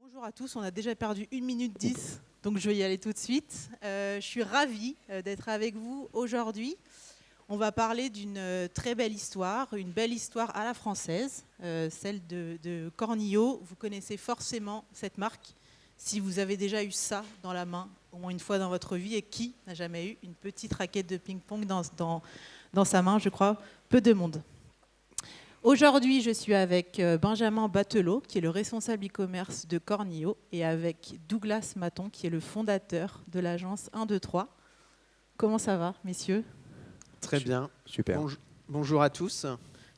Bonjour à tous, on a déjà perdu 1 minute 10, donc je vais y aller tout de suite. Je suis ravie d'être avec vous aujourd'hui. On va parler d'une très belle histoire, une belle histoire à la française, celle de Cornillo. Vous connaissez forcément cette marque, si vous avez déjà eu ça dans la main au moins une fois dans votre vie, et qui n'a jamais eu une petite raquette de ping-pong dans sa main, je crois, peu de monde. Aujourd'hui, je suis avec Benjamin Batelot, qui est le responsable e-commerce de Cornillo, et avec Douglas Maton, qui est le fondateur de l'agence 1, 2, 3. Comment ça va, messieurs ? Très bien. Super. Bonjour à tous.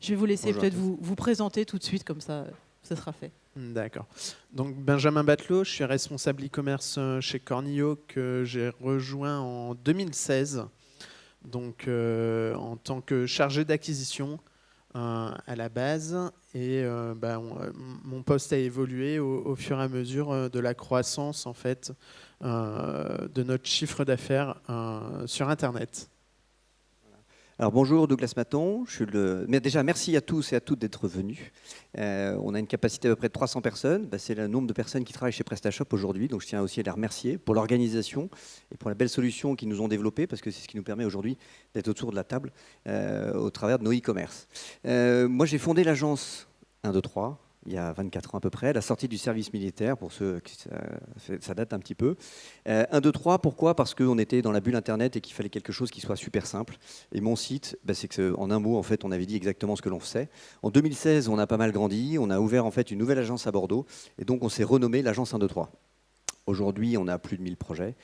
Je vais vous laisser Bonjour peut-être vous présenter tout de suite, comme ça sera fait. D'accord. Donc Benjamin Batelot, je suis responsable e-commerce chez Cornillo que j'ai rejoint en 2016, donc en tant que chargé d'acquisition à la base. Et mon poste a évolué au fur et à mesure de la croissance en fait de notre chiffre d'affaires sur Internet. Alors bonjour Douglas Maton, mais déjà merci à tous et à toutes d'être venus. On a une capacité à peu près de 300 personnes, c'est le nombre de personnes qui travaillent chez PrestaShop aujourd'hui, donc je tiens aussi à les remercier pour l'organisation et pour la belle solution qu'ils nous ont développée, parce que c'est ce qui nous permet aujourd'hui d'être autour de la table au travers de nos e-commerce. Moi j'ai fondé l'agence 1, 2, 3. Il y a 24 ans à peu près, à la sortie du service militaire, pour ceux qui ça date un petit peu. 1, 2, 3, pourquoi ? Parce qu'on était dans la bulle Internet et qu'il fallait quelque chose qui soit super simple. Et mon site, c'est qu'en un mot, en fait, on avait dit exactement ce que l'on faisait. En 2016, on a pas mal grandi, on a ouvert en fait une nouvelle agence à Bordeaux, et donc on s'est renommé l'agence 1, 2, 3. Aujourd'hui, on a plus de 1000 projets,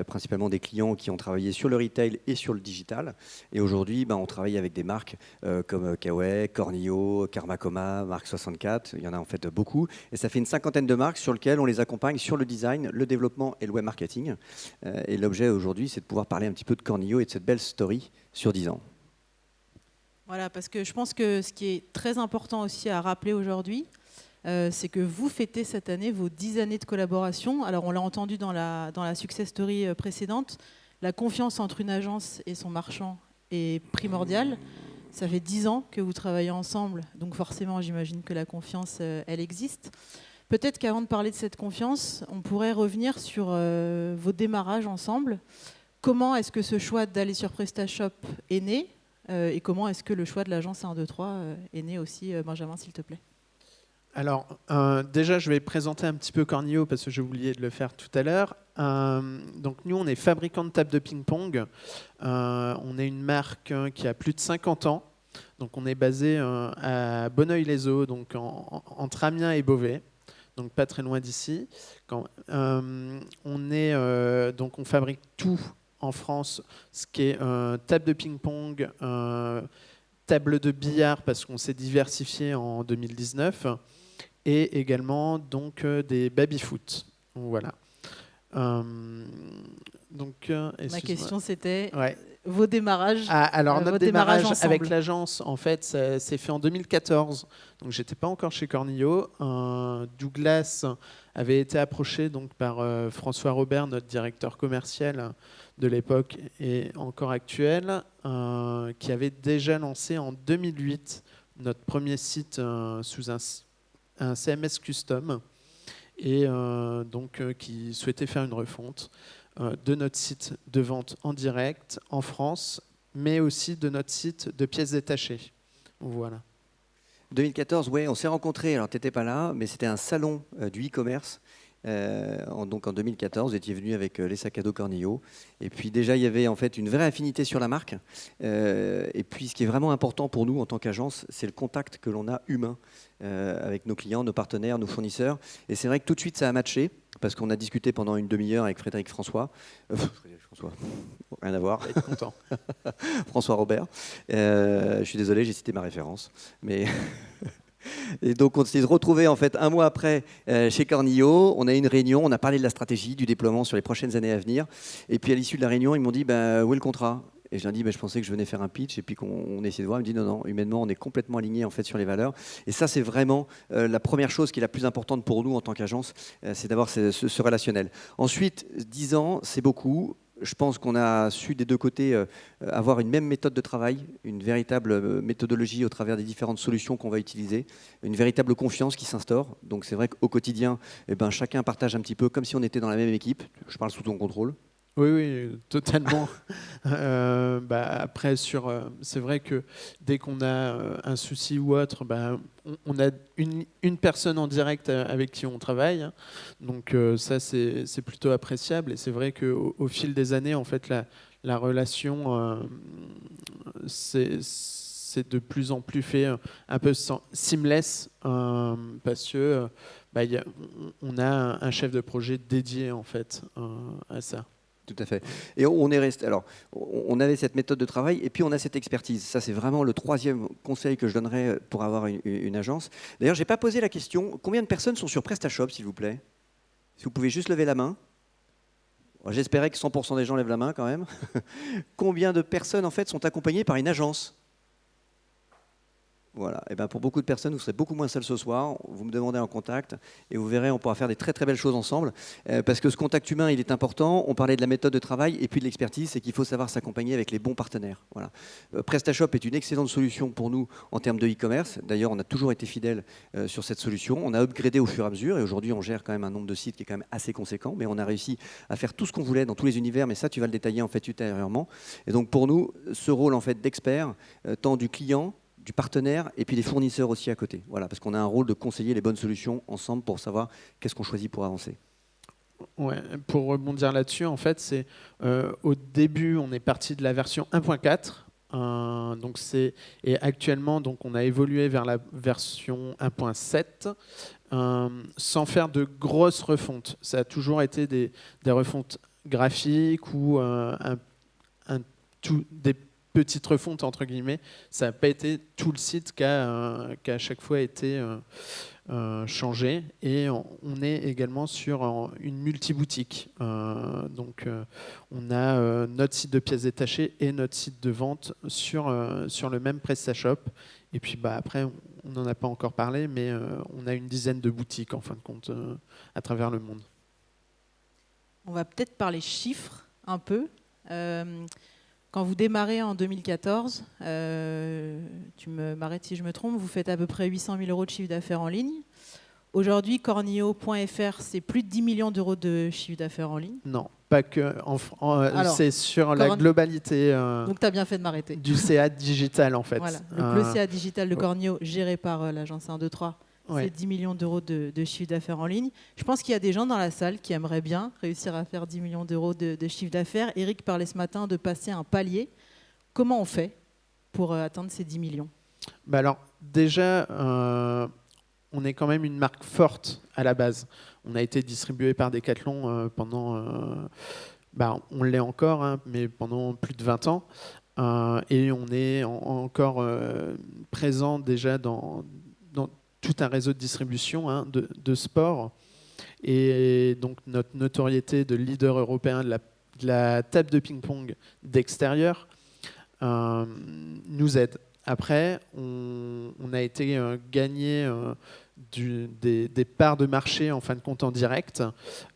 principalement des clients qui ont travaillé sur le retail et sur le digital. Et aujourd'hui, on travaille avec des marques comme Kawaii, Cornillo, Karmacoma, Marque 64. Il y en a en fait beaucoup. Et ça fait une 50aine de marques sur lesquelles on les accompagne sur le design, le développement et le web marketing. Et l'objet aujourd'hui, c'est de pouvoir parler un petit peu de Cornillo et de cette belle story sur 10 ans. Voilà, parce que je pense que ce qui est très important aussi à rappeler aujourd'hui, c'est que vous fêtez cette année vos 10 années de collaboration. Alors on l'a entendu dans la success story précédente, la confiance entre une agence et son marchand est primordiale. Ça fait 10 ans que vous travaillez ensemble, donc forcément j'imagine que la confiance, elle existe. Peut-être qu'avant de parler de cette confiance, on pourrait revenir sur vos démarrages ensemble. Comment est-ce que ce choix d'aller sur PrestaShop est né et comment est-ce que le choix de l'agence 1, 2, 3 est né aussi, Benjamin, s'il te plaît ? Alors, déjà, je vais présenter un petit peu Cornillo parce que j'ai oublié de le faire tout à l'heure. Donc, nous, on est fabricant de tables de ping-pong. On est une marque qui a plus de 50 ans. Donc, on est basé à Bonneuil-les-Eaux, donc entre Amiens et Beauvais, donc pas très loin d'ici. On fabrique tout en France, ce qui est table de ping-pong, table de billard, parce qu'on s'est diversifié en 2019. Et également donc des baby-foot. Voilà. Ma question c'était vos démarrages. Alors notre démarrage ensemble. avec l'agence, en fait, ça s'est fait en 2014. Donc j'étais pas encore chez Cornillo. Douglas avait été approché donc par François Robert, notre directeur commercial de l'époque et encore actuel, qui avait déjà lancé en 2008 notre premier site sous un CMS custom et qui souhaitait faire une refonte de notre site de vente en direct en France, mais aussi de notre site de pièces détachées. Voilà. 2014, ouais, on s'est rencontrés, alors tu n'étais pas là, mais c'était un salon du e-commerce. Donc en 2014, vous étiez venu avec les sacs à dos Cornillo. Et puis déjà, il y avait en fait une vraie affinité sur la marque. Et puis ce qui est vraiment important pour nous en tant qu'agence, c'est le contact que l'on a humain avec nos clients, nos partenaires, nos fournisseurs. Et c'est vrai que tout de suite, ça a matché parce qu'on a discuté pendant une demi-heure avec Frédéric François. François, rien à voir. Content. François Robert. Je suis désolé, j'ai cité ma référence. Mais... Et donc on s'est retrouvés en fait un mois après chez Cornillo. On a eu une réunion, on a parlé de la stratégie, du déploiement sur les prochaines années à venir. Et puis à l'issue de la réunion, ils m'ont dit où est le contrat ? Et je leur ai dit je pensais que je venais faire un pitch et puis qu'on essayait de voir. Ils me dit non, humainement on est complètement alignés en fait sur les valeurs. Et ça c'est vraiment la première chose qui est la plus importante pour nous en tant qu'agence, c'est d'avoir ce relationnel. Ensuite 10 ans c'est beaucoup. Je pense qu'on a su des deux côtés avoir une même méthode de travail, une véritable méthodologie au travers des différentes solutions qu'on va utiliser, une véritable confiance qui s'instaure. Donc c'est vrai qu'au quotidien, chacun partage un petit peu comme si on était dans la même équipe. Je parle sous ton contrôle. Oui, oui, totalement. Après, c'est vrai que dès qu'on a un souci ou autre, on a une personne en direct avec qui on travaille. Donc ça, c'est plutôt appréciable. Et c'est vrai qu'au fil des années, en fait, la relation, c'est de plus en plus fait un peu seamless parce que on a un chef de projet dédié en fait à ça. Tout à fait. Et on est resté. Alors, on avait cette méthode de travail et puis on a cette expertise. Ça, c'est vraiment le troisième conseil que je donnerais pour avoir une agence. D'ailleurs, j'ai pas posé la question. Combien de personnes sont sur PrestaShop, s'il vous plaît? Si vous pouvez juste lever la main. J'espérais que 100% des gens lèvent la main quand même. Combien de personnes en fait sont accompagnées par une agence? Voilà. Et pour beaucoup de personnes, vous serez beaucoup moins seul ce soir. Vous me demandez en contact et vous verrez, on pourra faire des très très belles choses ensemble. Parce que ce contact humain, il est important. On parlait de la méthode de travail et puis de l'expertise, c'est qu'il faut savoir s'accompagner avec les bons partenaires. Voilà. PrestaShop est une excellente solution pour nous en termes de e-commerce. D'ailleurs, on a toujours été fidèles sur cette solution. On a upgradé au fur et à mesure et aujourd'hui, on gère quand même un nombre de sites qui est quand même assez conséquent. Mais on a réussi à faire tout ce qu'on voulait dans tous les univers. Mais ça, tu vas le détailler en fait ultérieurement. Et donc pour nous, ce rôle en fait d'expert, tant du client, du partenaire et puis des fournisseurs aussi à côté. Voilà, parce qu'on a un rôle de conseiller les bonnes solutions ensemble pour savoir qu'est-ce qu'on choisit pour avancer. Ouais, pour rebondir là-dessus, en fait, c'est au début, on est parti de la version 1.4. Et actuellement, donc, on a évolué vers la version 1.7 sans faire de grosses refontes. Ça a toujours été des refontes graphiques ou des petite refonte entre guillemets, ça n'a pas été tout le site qui a à chaque fois été changé et on est également sur une multi-boutique. Donc on a notre site de pièces détachées et notre site de vente sur le même PrestaShop et puis après on n'en a pas encore parlé mais on a une dizaine de boutiques en fin de compte à travers le monde. On va peut-être parler chiffres un peu. Quand vous démarrez en 2014, tu m'arrêtes si je me trompe, vous faites à peu près 800 000 € de chiffre d'affaires en ligne. Aujourd'hui, Cornio.fr, c'est plus de 10 millions d'euros de chiffre d'affaires en ligne. Non, pas que. C'est sur la globalité donc, tu as bien fait de m'arrêter. Du CA digital, en fait. Voilà. Donc, le CA digital de Cornio, géré par l'agence 123, c'est 10 millions d'euros de chiffre d'affaires en ligne. Je pense qu'il y a des gens dans la salle qui aimeraient bien réussir à faire 10 millions d'euros de chiffre d'affaires. Eric parlait ce matin de passer un palier. Comment on fait pour atteindre ces 10 millions? Alors, déjà, on est quand même une marque forte à la base. On a été distribué par Decathlon pendant... on l'est encore, hein, mais pendant plus de 20 ans. Et on est encore présent déjà dans tout un réseau de distribution de sport. Et donc notre notoriété de leader européen de la table de ping-pong d'extérieur nous aide. Après, on a été gagné des parts de marché en fin de compte en direct.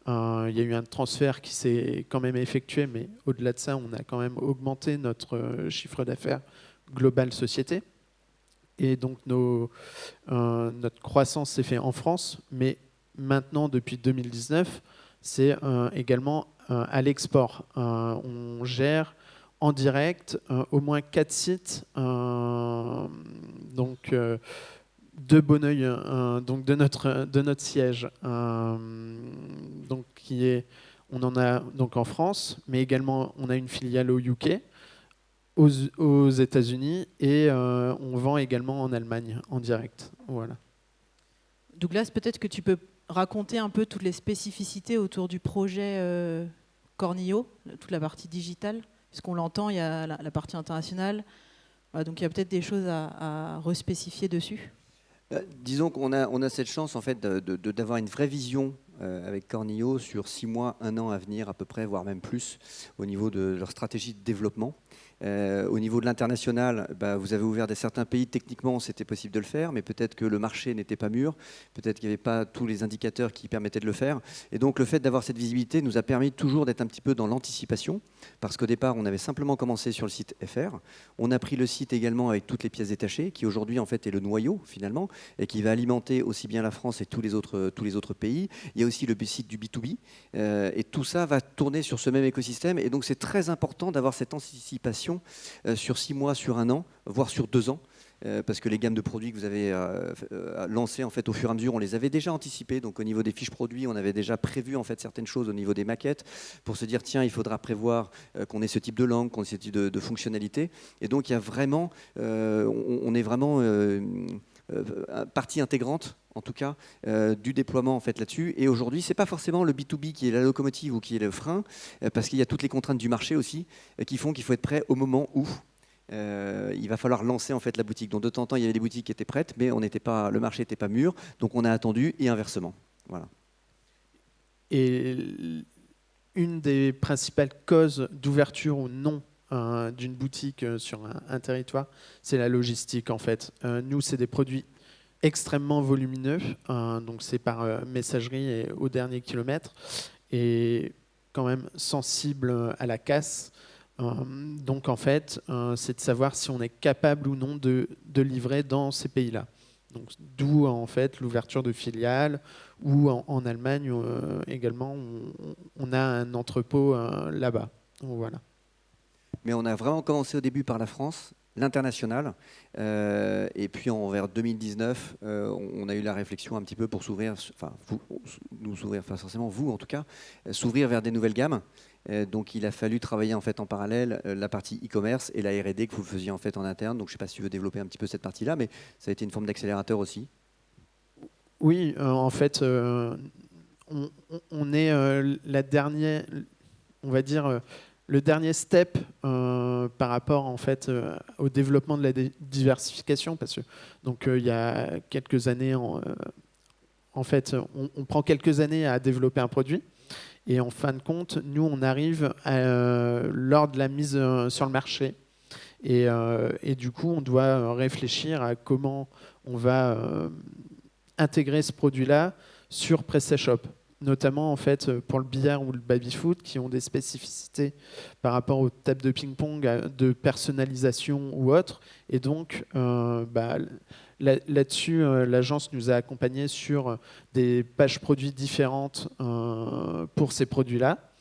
Il y a eu un transfert qui s'est quand même effectué, mais au-delà de ça, on a quand même augmenté notre chiffre d'affaires global société. Et donc notre croissance s'est faite en France, mais maintenant, depuis 2019, c'est également à l'export. On gère en direct au moins 4 sites, donc de Bonneuil, donc de notre siège, donc on en a donc en France, mais également on a une filiale au UK. Aux États-Unis et on vend également en Allemagne en direct. Voilà. Douglas, peut-être que tu peux raconter un peu toutes les spécificités autour du projet Cornio, toute la partie digitale, puisqu'on l'entend, il y a la partie internationale, voilà, donc il y a peut-être des choses à respécifier dessus. Disons qu'on a cette chance en fait d'avoir une vraie vision avec Cornio sur 6 mois, 1 an à venir à peu près, voire même plus au niveau de leur stratégie de développement. Au niveau de l'international, vous avez ouvert certains pays, techniquement c'était possible de le faire, mais peut-être que le marché n'était pas mûr, peut-être qu'il n'y avait pas tous les indicateurs qui permettaient de le faire. Et donc le fait d'avoir cette visibilité nous a permis toujours d'être un petit peu dans l'anticipation, parce qu'au départ on avait simplement commencé sur le site FR, on a pris le site également avec toutes les pièces détachées, qui aujourd'hui en fait est le noyau finalement, et qui va alimenter aussi bien la France et tous les autres pays. Il y a aussi le site du B2B, et tout ça va tourner sur ce même écosystème, et donc c'est très important d'avoir cette anticipation sur 6 mois, sur 1 an, voire sur 2 ans, parce que les gammes de produits que vous avez lancées en fait, au fur et à mesure, on les avait déjà anticipées. Donc au niveau des fiches produits, on avait déjà prévu en fait, certaines choses au niveau des maquettes pour se dire tiens, il faudra prévoir qu'on ait ce type de langue, qu'on ait ce type de fonctionnalité. Et donc il y a vraiment, on est vraiment partie intégrante en tout cas du déploiement en fait là-dessus. Et aujourd'hui, c'est pas forcément le B2B qui est la locomotive ou qui est le frein, parce qu'il y a toutes les contraintes du marché aussi qui font qu'il faut être prêt au moment où il va falloir lancer en fait la boutique. Donc de temps en temps, il y avait des boutiques qui étaient prêtes, mais le marché n'était pas mûr, donc on a attendu, et inversement. Voilà. Et une des principales causes d'ouverture ou non d'une boutique sur un territoire, c'est la logistique en fait. Nous, c'est des produits extrêmement volumineux, donc c'est par messagerie et au dernier kilomètre, et quand même sensible à la casse. Donc en fait, c'est de savoir si on est capable ou non de livrer dans ces pays-là. Donc, d'où en fait l'ouverture de filiales, ou en Allemagne également, on a un entrepôt là-bas. Donc, voilà. Mais on a vraiment commencé au début par la France, l'international, et puis vers 2019, on a eu la réflexion un petit peu pour s'ouvrir, pas forcément vous en tout cas, s'ouvrir vers des nouvelles gammes. Donc il a fallu travailler en fait en parallèle la partie e-commerce et la R&D que vous faisiez en fait en interne. Donc je ne sais pas si tu veux développer un petit peu cette partie-là, mais ça a été une forme d'accélérateur aussi. Oui, en fait, on est la dernière, on va dire le dernier step par rapport en fait au développement de la diversification, parce que donc il y a quelques années, en fait, on prend quelques années à développer un produit. Et en fin de compte, nous, on arrive lors de la mise sur le marché. Et du coup, on doit réfléchir à comment on va intégrer ce produit-là sur PrestaShop. Notamment en fait, pour le billard ou le baby-foot, qui ont des spécificités par rapport aux tables de ping-pong, de personnalisation ou autre. Et donc, là-dessus, l'agence nous a accompagnés sur des pages produits différentes pour ces produits-là.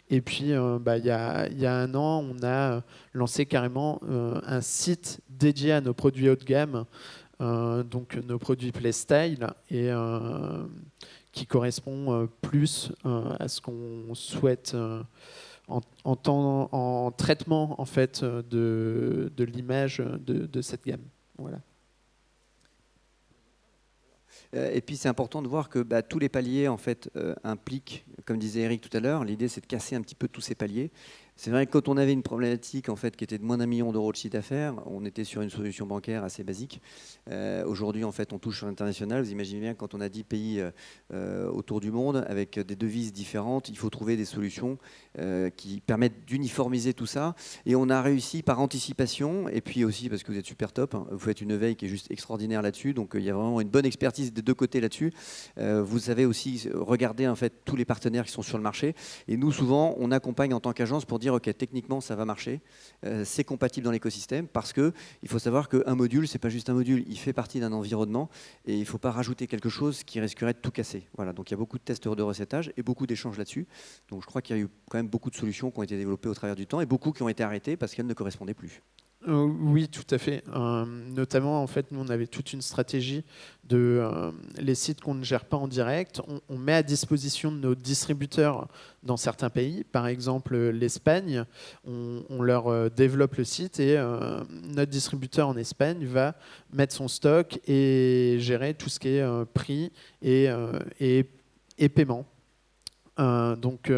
Et puis, il y a 1 an, on a lancé carrément un site dédié à nos produits haut de gamme, donc nos produits Playstyle, et qui correspond plus à ce qu'on souhaite en traitement en fait, de l'image de cette gamme. Voilà. Et puis c'est important de voir que tous les paliers en fait, impliquent, comme disait Eric tout à l'heure, l'idée c'est de casser un petit peu tous ces paliers. C'est vrai que quand on avait une problématique en fait, qui était de moins d'1 million d'euros de chiffre d'affaires, on était sur une solution bancaire assez basique. Aujourd'hui, en fait, on touche sur l'international. Vous imaginez bien, quand on a 10 pays autour du monde, avec des devises différentes, il faut trouver des solutions qui permettent d'uniformiser tout ça. Et on a réussi par anticipation, et puis aussi parce que vous êtes super top, hein, vous faites une veille qui est juste extraordinaire là-dessus, donc il y a vraiment une bonne expertise des deux côtés là-dessus. Vous savez aussi regarder en fait, tous les partenaires qui sont sur le marché. Et nous, souvent, on accompagne en tant qu'agence pour dire ok, techniquement ça va marcher, c'est compatible dans l'écosystème, parce que il faut savoir qu'un module, c'est pas juste un module, il fait partie d'un environnement et il ne faut pas rajouter quelque chose qui risquerait de tout casser. Voilà, donc il y a beaucoup de tests de recettage et beaucoup d'échanges là-dessus. Donc je crois qu'il y a eu quand même beaucoup de solutions qui ont été développées au travers du temps et beaucoup qui ont été arrêtées parce qu'elles ne correspondaient plus. Oui, tout à fait. Notamment, en fait, nous, on avait toute une stratégie de les sites qu'on ne gère pas en direct. On met à disposition de nos distributeurs dans certains pays. Par exemple, l'Espagne, on leur développe le site et notre distributeur en Espagne va mettre son stock et gérer tout ce qui est prix et paiement. Donc,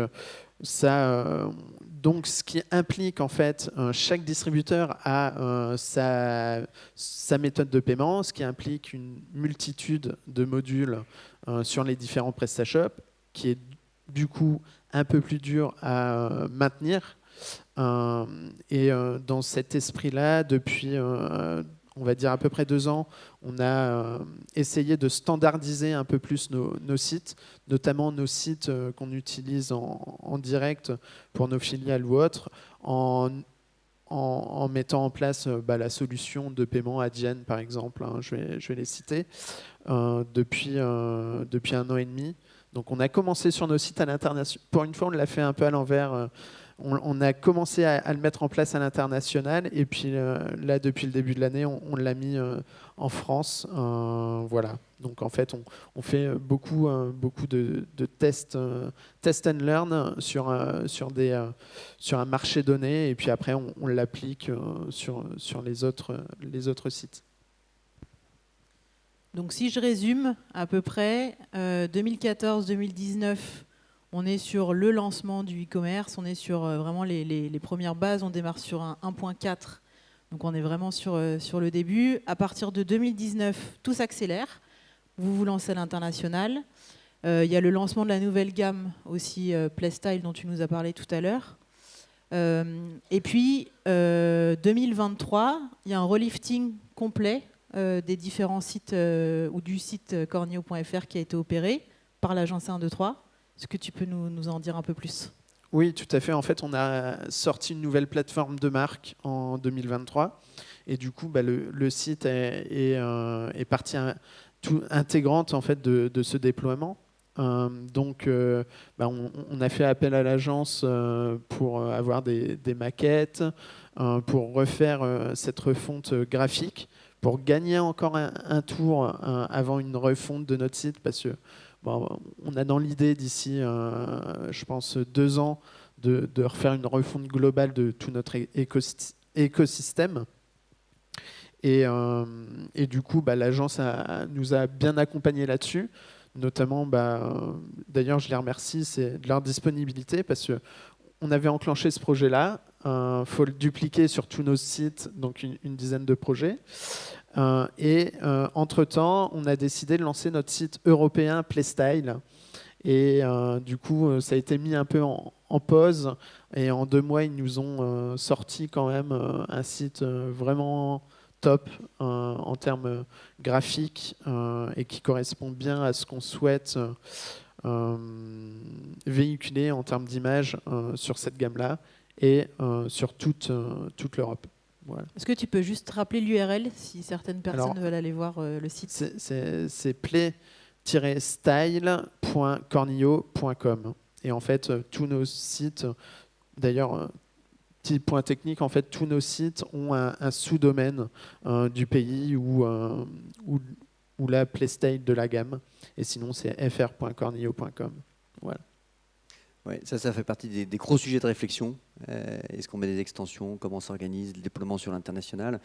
ce qui implique en fait chaque distributeur a sa méthode de paiement, ce qui implique une multitude de modules sur les différents PrestaShop, qui est du coup un peu plus dur à maintenir. Dans cet esprit-là, depuis, on va dire à peu près 2 ans, on a essayé de standardiser un peu plus nos sites, notamment nos sites qu'on utilise en direct pour nos filiales ou autres, en mettant en place la solution de paiement Adyen, par exemple, hein, je vais les citer, depuis 1 an et demi. Donc on a commencé sur nos sites à l'international. Pour une fois, on l'a fait un peu à l'envers. On a commencé à le mettre en place à l'international, et puis là, depuis le début de l'année, on l'a mis en France. Voilà. Donc en fait, on fait beaucoup de tests, test and learn sur un marché donné, et puis après, on l'applique sur les autres sites. Donc si je résume à peu près, 2014-2019, on est sur le lancement du e-commerce, on est sur vraiment les premières bases, on démarre sur un 1.4, donc on est vraiment sur le début. À partir de 2019, tout s'accélère, vous vous lancez à l'international. Il y a le lancement de la nouvelle gamme aussi, Playstyle, dont tu nous as parlé tout à l'heure. Et puis, 2023, il y a un relifting complet des différents sites ou du site cornio.fr qui a été opéré par l'agence 123. Est-ce que tu peux nous en dire un peu plus ? Oui, tout à fait. En fait, on a sorti une nouvelle plateforme de marque en 2023. Et du coup, le site est partie intégrante en fait, de ce déploiement. Donc, on a fait appel à l'agence pour avoir des maquettes, pour refaire cette refonte graphique, pour gagner encore un tour avant une refonte de notre site, parce que on a dans l'idée d'ici, je pense, 2 ans, de refaire une refonte globale de tout notre écosystème. Et du coup, l'agence nous a bien accompagnés là-dessus. Notamment, d'ailleurs, je les remercie, c'est de leur disponibilité, parce qu'on avait enclenché ce projet-là. Faut le dupliquer sur tous nos sites, donc une dizaine de projets. Entre-temps, on a décidé de lancer notre site européen Playstyle. Et du coup, ça a été mis un peu en pause. Et en 2 mois, ils nous ont sorti quand même un site vraiment top en termes graphiques et qui correspond bien à ce qu'on souhaite véhiculer en termes d'image sur cette gamme-là et sur toute l'Europe. Voilà. Est-ce que tu peux juste rappeler l'URL si certaines personnes veulent aller voir le site ? C'est play-style.cornio.com. Et en fait, tous nos sites, d'ailleurs, petit point technique, en fait, tous nos sites ont un sous-domaine du pays ou la Playstyle de la gamme. Et sinon, c'est fr.cornio.com. Voilà. Ouais, ça fait partie des gros sujets de réflexion. Est-ce qu'on met des extensions ? Comment on s'organise ? Le déploiement sur l'international.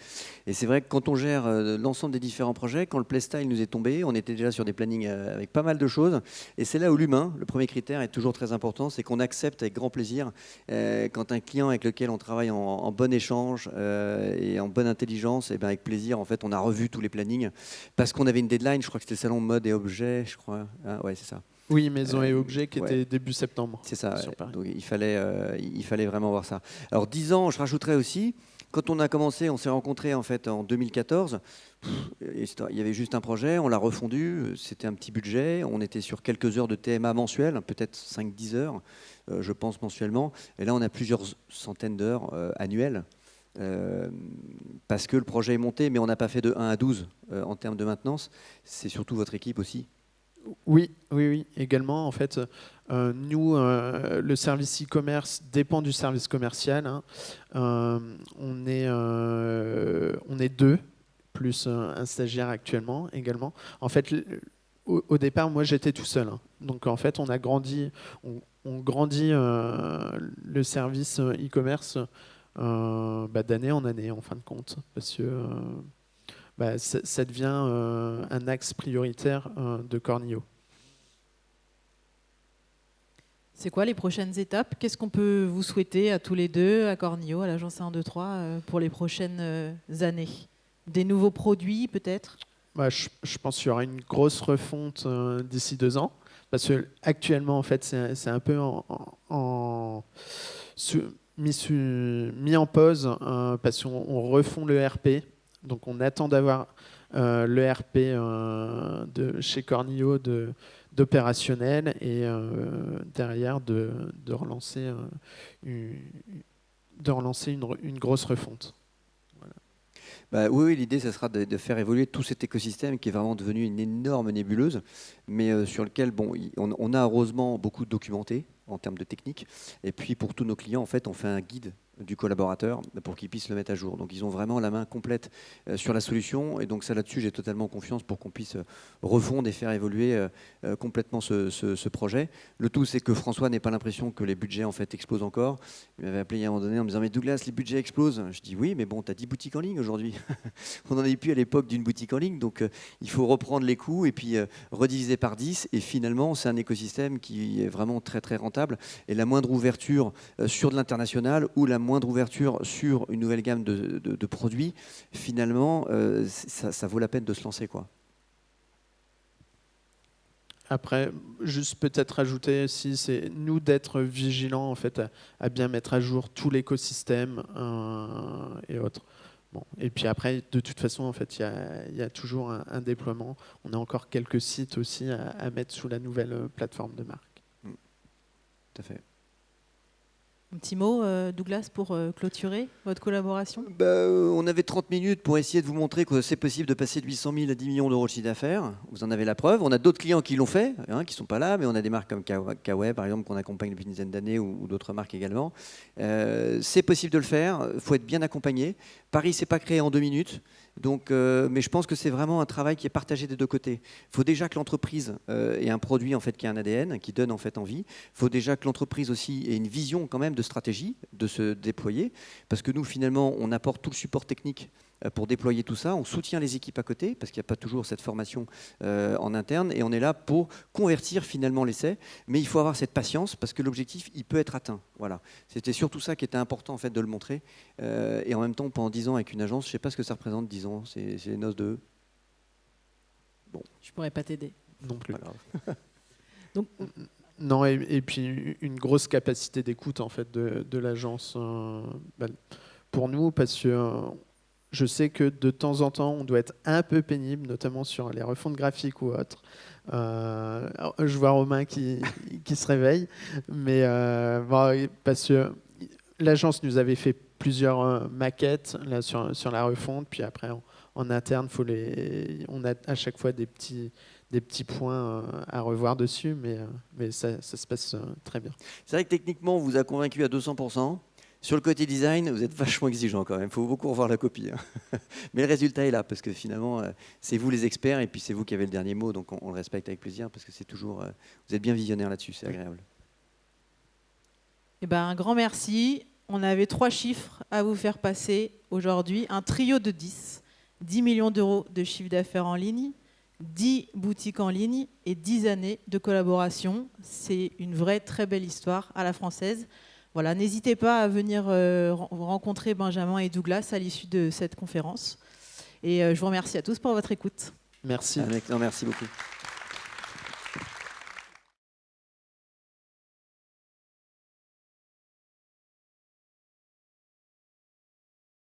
Et c'est vrai que quand on gère l'ensemble des différents projets, quand le Playstyle nous est tombé, on était déjà sur des plannings avec pas mal de choses. Et c'est là où l'humain, le premier critère, est toujours très important, c'est qu'on accepte avec grand plaisir quand un client avec lequel on travaille en bon échange et en bonne intelligence, et avec plaisir, en fait, on a revu tous les plannings parce qu'on avait une deadline. Je crois que c'était le salon mode et objet, je crois. Ah, ouais, c'est ça. Oui, maison et objets qui était début septembre. C'est ça. Donc il fallait vraiment voir ça. Alors 10 ans, je rajouterais aussi, quand on a commencé, on s'est rencontrés en fait en 2014. Il y avait juste un projet, on l'a refondu. C'était un petit budget. On était sur quelques heures de TMA mensuelles, peut-être 5-10 heures, je pense mensuellement. Et là, on a plusieurs centaines d'heures annuelles. Parce que le projet est monté, mais on n'a pas fait de 1 à 12 en termes de maintenance. C'est surtout votre équipe aussi. Oui, également. En fait, nous, le service e-commerce dépend du service commercial. Hein. On est 2, plus un stagiaire actuellement également. En fait, au départ, moi, j'étais tout seul. Hein. Donc, en fait, on a grandi, on grandit le service e-commerce d'année en année, en fin de compte, parce que ça devient un axe prioritaire de Cornio. C'est quoi les prochaines étapes ? Qu'est-ce qu'on peut vous souhaiter à tous les deux, à Cornio, à l'agence 123, pour les prochaines années ? Des nouveaux produits peut-être ? Je pense qu'il y aura une grosse refonte d'ici 2 ans, parce que actuellement en fait c'est un peu mis en pause parce qu'on refond le RP. Donc on attend d'avoir le RP de chez Cornio d'opérationnel et derrière de relancer une grosse refonte. Bah, oui, l'idée, ce sera de faire évoluer tout cet écosystème qui est vraiment devenu une énorme nébuleuse, mais sur lequel on a heureusement beaucoup documenté en termes de technique. Et puis pour tous nos clients, en fait, on fait un guide du collaborateur pour qu'ils puissent le mettre à jour. Donc ils ont vraiment la main complète sur la solution. Et donc ça, là-dessus, j'ai totalement confiance pour qu'on puisse refondre et faire évoluer complètement ce projet. Le tout, c'est que François n'ait pas l'impression que les budgets en fait explosent encore. Il m'avait appelé il y a un moment donné en me disant « Mais Douglas, les budgets explosent ». Je dis « Oui, mais bon, tu as 10 boutiques en ligne aujourd'hui. » On n'en est plus à l'époque d'une boutique en ligne. Donc il faut reprendre les coûts et puis rediviser par 10. Et finalement, c'est un écosystème qui est vraiment très, très rentable. Et la moindre ouverture sur de l'international ou la moindre ouverture sur une nouvelle gamme de produits, finalement, ça vaut la peine de se lancer, quoi. Après, juste peut-être rajouter aussi, c'est nous d'être vigilants en fait à bien mettre à jour tout l'écosystème et autres. Bon. Et puis après, de toute façon, en fait, il y a toujours un déploiement. On a encore quelques sites aussi à mettre sous la nouvelle plateforme de marque. Tout à fait. Un petit mot, Douglas, pour clôturer votre collaboration. On avait 30 minutes pour essayer de vous montrer que c'est possible de passer de 800 000 à 10 millions d'euros de chiffre d'affaires. Vous en avez la preuve. On a d'autres clients qui l'ont fait, qui ne sont pas là, mais on a des marques comme Kawaii, par exemple, qu'on accompagne depuis une dizaine d'années, ou d'autres marques également. C'est possible de le faire. Il faut être bien accompagné. Paris, c'est pas créé en 2 minutes. Donc, mais je pense que c'est vraiment un travail qui est partagé des deux côtés. Il faut déjà que l'entreprise ait un produit en fait, qui a un ADN, qui donne en fait envie. Il faut déjà que l'entreprise aussi ait une vision quand même de stratégie, de se déployer. Parce que nous, finalement, on apporte tout le support technique pour déployer tout ça. On soutient les équipes à côté, parce qu'il n'y a pas toujours cette formation en interne. Et on est là pour convertir finalement l'essai. Mais il faut avoir cette patience, parce que l'objectif, il peut être atteint. Voilà. C'était surtout ça qui était important en fait, de le montrer. Et en même temps, pendant 10 ans avec une agence, je ne sais pas ce que ça représente, 10 ans. C'est les noces de... Bon. Je ne pourrais pas t'aider. Non plus. Donc, non, et puis une grosse capacité d'écoute en fait, de l'agence pour nous, parce que je sais que de temps en temps, on doit être un peu pénible, notamment sur les refontes graphiques ou autres. Je vois Romain qui se réveille, mais parce que l'agence nous avait fait plusieurs maquettes là, sur la refonte, puis après en interne, on a à chaque fois des petits points à revoir dessus, mais ça se passe très bien. C'est vrai que techniquement, on vous a convaincu à 200%. Sur le côté design, vous êtes vachement exigeant quand même. Il faut beaucoup revoir la copie. Mais le résultat est là, parce que finalement, c'est vous les experts, et puis c'est vous qui avez le dernier mot, donc on le respecte avec plaisir, parce que c'est toujours... vous êtes bien visionnaire là-dessus, c'est agréable. Eh ben, un grand merci. On avait 3 chiffres à vous faire passer aujourd'hui. Un trio de 10. 10 millions d'euros de chiffre d'affaires en ligne, 10 boutiques en ligne et 10 années de collaboration. C'est une vraie très belle histoire à la française. Voilà, n'hésitez pas à venir rencontrer Benjamin et Douglas à l'issue de cette conférence. Et je vous remercie à tous pour votre écoute. Merci. Non, merci beaucoup.